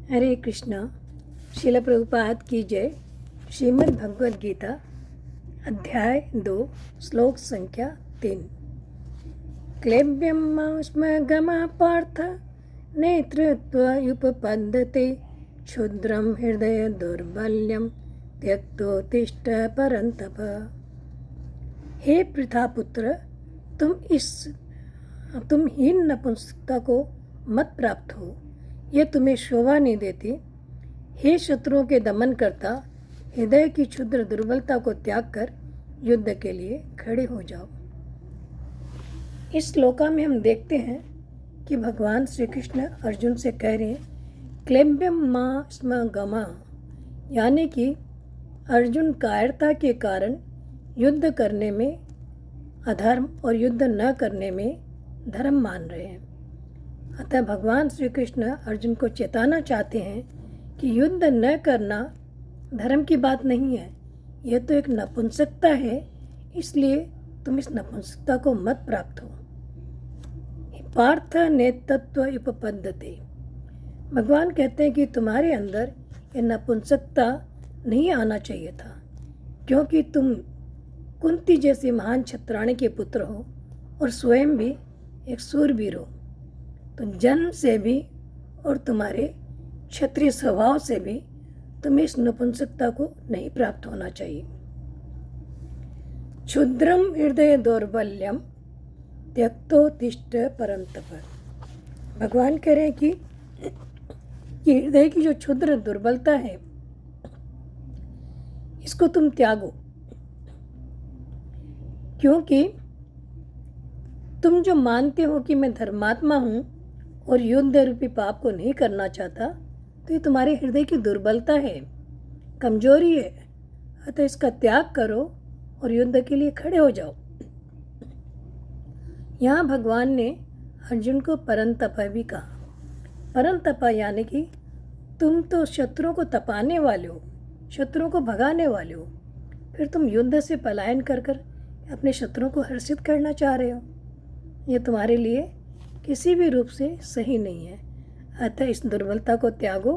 हरे कृष्णा। श्रील प्रभुपाद की जय। श्रीमद् भगवद गीता अध्याय 2 श्लोक संख्या 3। क्लेब्यमास्मगमा पार्थ नेतृत्वयुपपद्यते क्षुद्रं हृदय दौर्बल्यं त्यक्तोत्तिष्ठ परन्तप। हे पृथापुत्र, तुम हीन नपुंसकता को मत प्राप्त हो, यह तुम्हें शोभा नहीं देती। हे शत्रुओं के दमन करता, हृदय की क्षुद्र दुर्बलता को त्याग कर युद्ध के लिए खड़े हो जाओ। इस श्लोका में हम देखते हैं कि भगवान श्री कृष्ण अर्जुन से कह रहे हैं क्लेब्यम मा स्म गमा, यानी कि अर्जुन कायरता के कारण युद्ध करने में अधर्म और युद्ध न करने में धर्म मान रहे हैं। अतः भगवान श्री कृष्ण अर्जुन को चेताना चाहते हैं कि युद्ध न करना धर्म की बात नहीं है, यह तो एक नपुंसकता है, इसलिए तुम इस नपुंसकता को मत प्राप्त हो। पार्थ नेतृत्व उपपद्यते, भगवान कहते हैं कि तुम्हारे अंदर यह नपुंसकता नहीं आना चाहिए था, क्योंकि तुम कुंती जैसी महान क्षत्राणी के पुत्र हो और स्वयं भी एक शूरवीर हो। तो जन्म से भी और तुम्हारे क्षत्रिय स्वभाव से भी तुम्हें इस नपुंसकता को नहीं प्राप्त होना चाहिए। क्षुद्रम हृदय दौर्बल्यम त्यक्तोत्तिष्ठ परन्तप, भगवान कह रहे हैं कि हृदय की जो क्षुद्र दुर्बलता है इसको तुम त्यागो, क्योंकि तुम जो मानते हो कि मैं धर्मात्मा हूँ और युद्ध रूपी पाप को नहीं करना चाहता, तो ये तुम्हारे हृदय की दुर्बलता है, कमजोरी है। अतः इसका त्याग करो और युद्ध के लिए खड़े हो जाओ। यहाँ भगवान ने अर्जुन को परंतप भी कहा। परंतप यानी कि तुम तो शत्रुओं को तपाने वाले हो, शत्रुओं को भगाने वाले हो, फिर तुम युद्ध से पलायन कर कर अपने शत्रुओं को हर्षित करना चाह रहे हो। यह तुम्हारे लिए किसी भी रूप से सही नहीं है। अतः इस दुर्बलता को त्यागो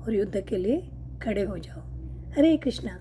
और युद्ध के लिए खड़े हो जाओ। हरे कृष्णा।